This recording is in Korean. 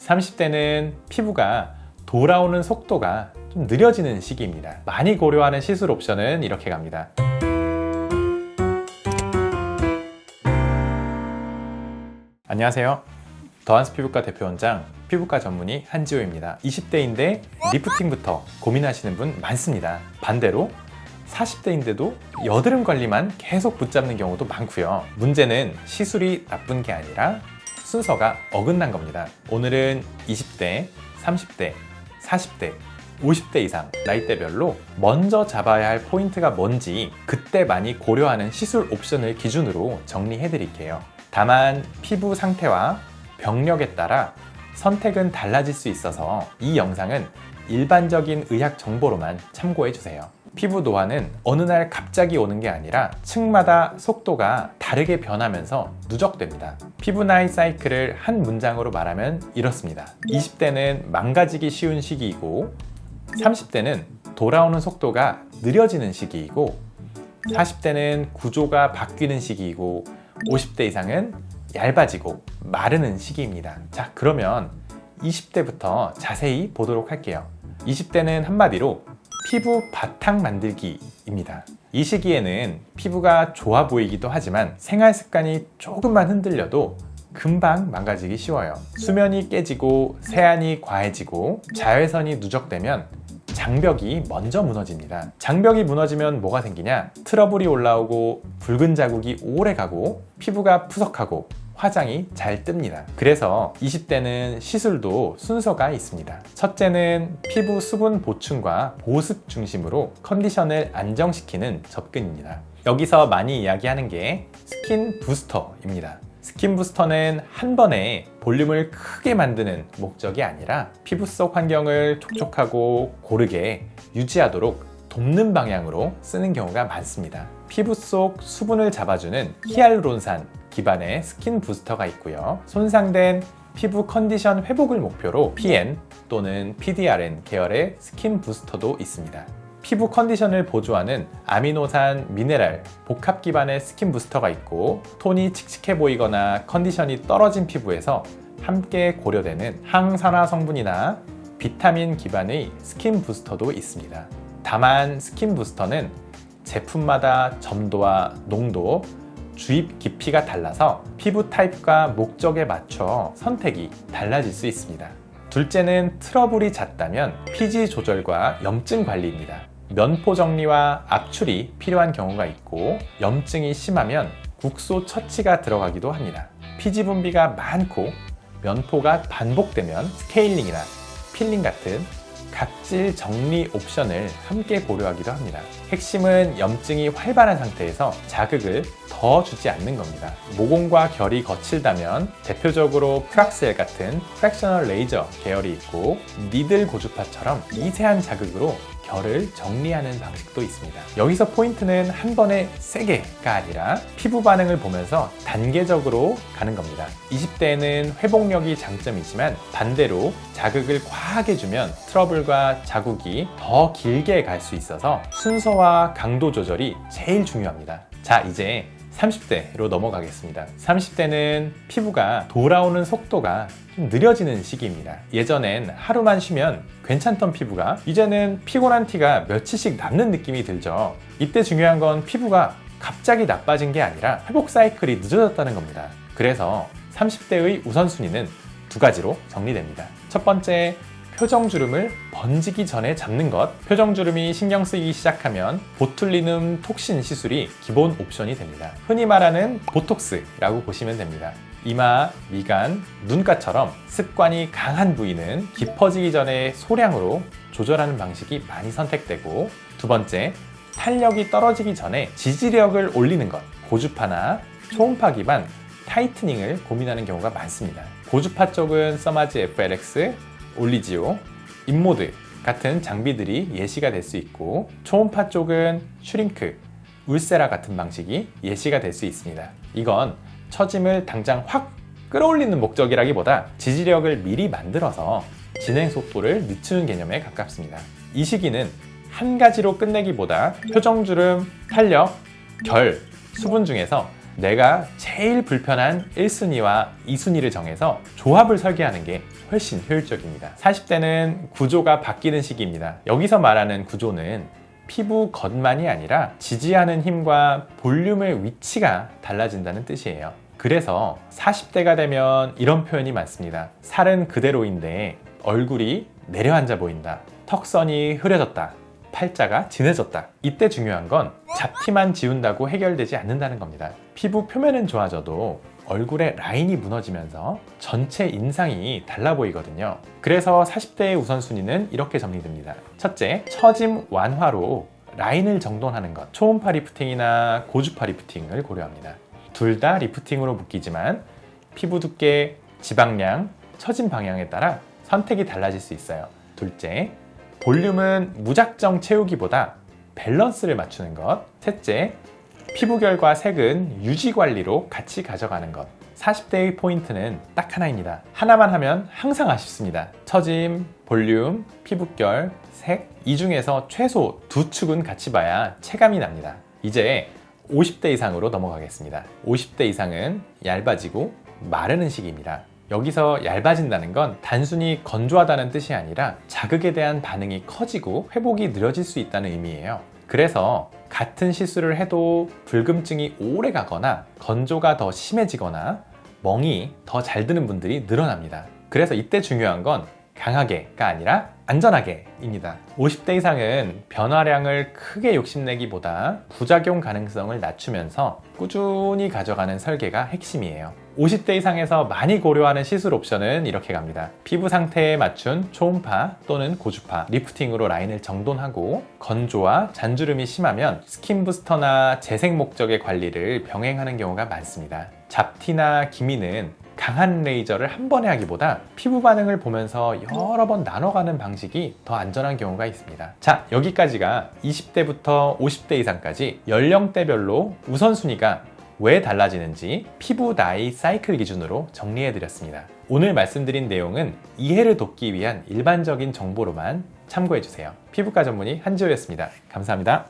30대는 피부가 돌아오는 속도가 좀 느려지는 시기입니다. 많이 고려하는 시술 옵션은 이렇게 갑니다. 안녕하세요. 더한스 피부과 대표원장, 피부과 전문의 한지호입니다. 20대인데 리프팅부터 고민하시는 분 많습니다. 반대로 40대인데도 여드름 관리만 계속 붙잡는 경우도 많고요. 문제는 시술이 나쁜 게 아니라 순서가 어긋난 겁니다. 오늘은 20대, 30대, 40대, 50대 이상 나이대별로 먼저 잡아야 할 포인트가 뭔지 그때 많이 고려하는 시술 옵션을 기준으로 정리해 드릴게요. 다만 피부 상태와 병력에 따라 선택은 달라질 수 있어서 이 영상은 일반적인 의학 정보로만 참고해 주세요. 피부 노화는 어느 날 갑자기 오는 게 아니라 층마다 속도가 다르게 변하면서 누적됩니다. 피부 나이 사이클을 한 문장으로 말하면 이렇습니다. 20대는 망가지기 쉬운 시기이고 30대는 돌아오는 속도가 느려지는 시기이고 40대는 구조가 바뀌는 시기이고 50대 이상은 얇아지고 마르는 시기입니다. 자, 그러면 20대부터 자세히 보도록 할게요. 20대는 한마디로 피부 바탕 만들기입니다. 이 시기에는 피부가 좋아 보이기도 하지만 생활 습관이 조금만 흔들려도 금방 망가지기 쉬워요. 수면이 깨지고 세안이 과해지고 자외선이 누적되면 장벽이 먼저 무너집니다. 장벽이 무너지면 뭐가 생기냐? 트러블이 올라오고 붉은 자국이 오래 가고 피부가 푸석하고 화장이 잘 뜹니다. 그래서 20대는 시술도 순서가 있습니다. 첫째는 피부 수분 보충과 보습 중심으로 컨디션을 안정시키는 접근입니다. 여기서 많이 이야기하는 게 스킨 부스터입니다. 스킨 부스터는 한 번에 볼륨을 크게 만드는 목적이 아니라 피부 속 환경을 촉촉하고 고르게 유지하도록 돕는 방향으로 쓰는 경우가 많습니다. 피부 속 수분을 잡아주는 히알루론산 기반의 스킨 부스터가 있고요. 손상된 피부 컨디션 회복을 목표로 PN 또는 PDRN 계열의 스킨 부스터도 있습니다. 피부 컨디션을 보조하는 아미노산, 미네랄, 복합 기반의 스킨 부스터가 있고 톤이 칙칙해 보이거나 컨디션이 떨어진 피부에서 함께 고려되는 항산화 성분이나 비타민 기반의 스킨 부스터도 있습니다. 다만 스킨 부스터는 제품마다 점도와 농도, 주입 깊이가 달라서 피부 타입과 목적에 맞춰 선택이 달라질 수 있습니다. 둘째는 트러블이 잦다면 피지 조절과 염증 관리입니다. 면포 정리와 압출이 필요한 경우가 있고 염증이 심하면 국소 처치가 들어가기도 합니다. 피지 분비가 많고 면포가 반복되면 스케일링이나 필링 같은 각질 정리 옵션을 함께 고려하기도 합니다. 핵심은 염증이 활발한 상태에서 자극을 더 주지 않는 겁니다. 모공과 결이 거칠다면 대표적으로 프락셀 같은 프랙셔널 레이저 계열이 있고 니들 고주파처럼 미세한 자극으로 결을 정리하는 방식도 있습니다. 여기서 포인트는 한 번에 세게가 아니라 피부 반응을 보면서 단계적으로 가는 겁니다. 20대에는 회복력이 장점이지만 반대로 자극을 과하게 주면 트러블과 자국이 더 길게 갈 수 있어서 순서와 강도 조절이 제일 중요합니다. 자, 이제 30대로 넘어가겠습니다. 30대는 피부가 돌아오는 속도가 좀 느려지는 시기입니다. 예전엔 하루만 쉬면 괜찮던 피부가 이제는 피곤한 티가 며칠씩 남는 느낌이 들죠. 이때 중요한 건 피부가 갑자기 나빠진 게 아니라 회복 사이클이 늦어졌다는 겁니다. 그래서 30대의 우선순위는 두 가지로 정리됩니다. 첫 번째, 표정주름을 번지기 전에 잡는 것. 표정주름이 신경 쓰이기 시작하면 보툴리눔 톡신 시술이 기본 옵션이 됩니다. 흔히 말하는 보톡스라고 보시면 됩니다. 이마, 미간, 눈가처럼 습관이 강한 부위는 깊어지기 전에 소량으로 조절하는 방식이 많이 선택되고, 두 번째, 탄력이 떨어지기 전에 지지력을 올리는 것. 고주파나 초음파 기반 타이트닝을 고민하는 경우가 많습니다. 고주파 쪽은 써마지 FLX, 올리지오, 인모드 같은 장비들이 예시가 될 수 있고, 초음파 쪽은 슈링크, 울세라 같은 방식이 예시가 될 수 있습니다. 이건 처짐을 당장 확 끌어올리는 목적이라기보다 지지력을 미리 만들어서 진행 속도를 늦추는 개념에 가깝습니다. 이 시기는 한 가지로 끝내기보다 표정주름, 탄력, 결, 수분 중에서 내가 제일 불편한 1순위와 2순위를 정해서 조합을 설계하는 게 훨씬 효율적입니다. 40대는 구조가 바뀌는 시기입니다. 여기서 말하는 구조는 피부 겉만이 아니라 지지하는 힘과 볼륨의 위치가 달라진다는 뜻이에요. 그래서 40대가 되면 이런 표현이 많습니다. 살은 그대로인데 얼굴이 내려앉아 보인다. 턱선이 흐려졌다. 팔자가 진해졌다. 이때 중요한 건 잡티만 지운다고 해결되지 않는다는 겁니다. 피부 표면은 좋아져도 얼굴의 라인이 무너지면서 전체 인상이 달라 보이거든요. 그래서 40대의 우선순위는 이렇게 정리됩니다. 첫째, 처짐 완화로 라인을 정돈하는 것. 초음파 리프팅이나 고주파 리프팅을 고려합니다. 둘 다 리프팅으로 묶이지만 피부 두께, 지방량, 처짐 방향에 따라 선택이 달라질 수 있어요. 둘째, 볼륨은 무작정 채우기보다 밸런스를 맞추는 것. 셋째, 피부결과 색은 유지관리로 같이 가져가는 것. 40대의 포인트는 딱 하나입니다. 하나만 하면 항상 아쉽습니다. 처짐, 볼륨, 피부결, 색, 이 중에서 최소 두 축은 같이 봐야 체감이 납니다. 이제 50대 이상으로 넘어가겠습니다. 50대 이상은 얇아지고 마르는 시기입니다. 여기서 얇아진다는 건 단순히 건조하다는 뜻이 아니라 자극에 대한 반응이 커지고 회복이 느려질 수 있다는 의미예요. 그래서 같은 시술을 해도 붉음증이 오래 가거나 건조가 더 심해지거나 멍이 더 잘 드는 분들이 늘어납니다. 그래서 이때 중요한 건 강하게가 아니라 안전하게입니다. 50대 이상은 변화량을 크게 욕심내기보다 부작용 가능성을 낮추면서 꾸준히 가져가는 설계가 핵심이에요. 50대 이상에서 많이 고려하는 시술 옵션은 이렇게 갑니다. 피부 상태에 맞춘 초음파 또는 고주파 리프팅으로 라인을 정돈하고, 건조와 잔주름이 심하면 스킨 부스터나 재생 목적의 관리를 병행하는 경우가 많습니다. 잡티나 기미는 강한 레이저를 한 번에 하기보다 피부 반응을 보면서 여러 번 나눠가는 방식이 더 안전한 경우가 있습니다. 자, 여기까지가 20대부터 50대 이상까지 연령대별로 우선순위가 왜 달라지는지 피부 나이 사이클 기준으로 정리해드렸습니다. 오늘 말씀드린 내용은 이해를 돕기 위한 일반적인 정보로만 참고해주세요. 피부과 전문의 한지호였습니다. 감사합니다.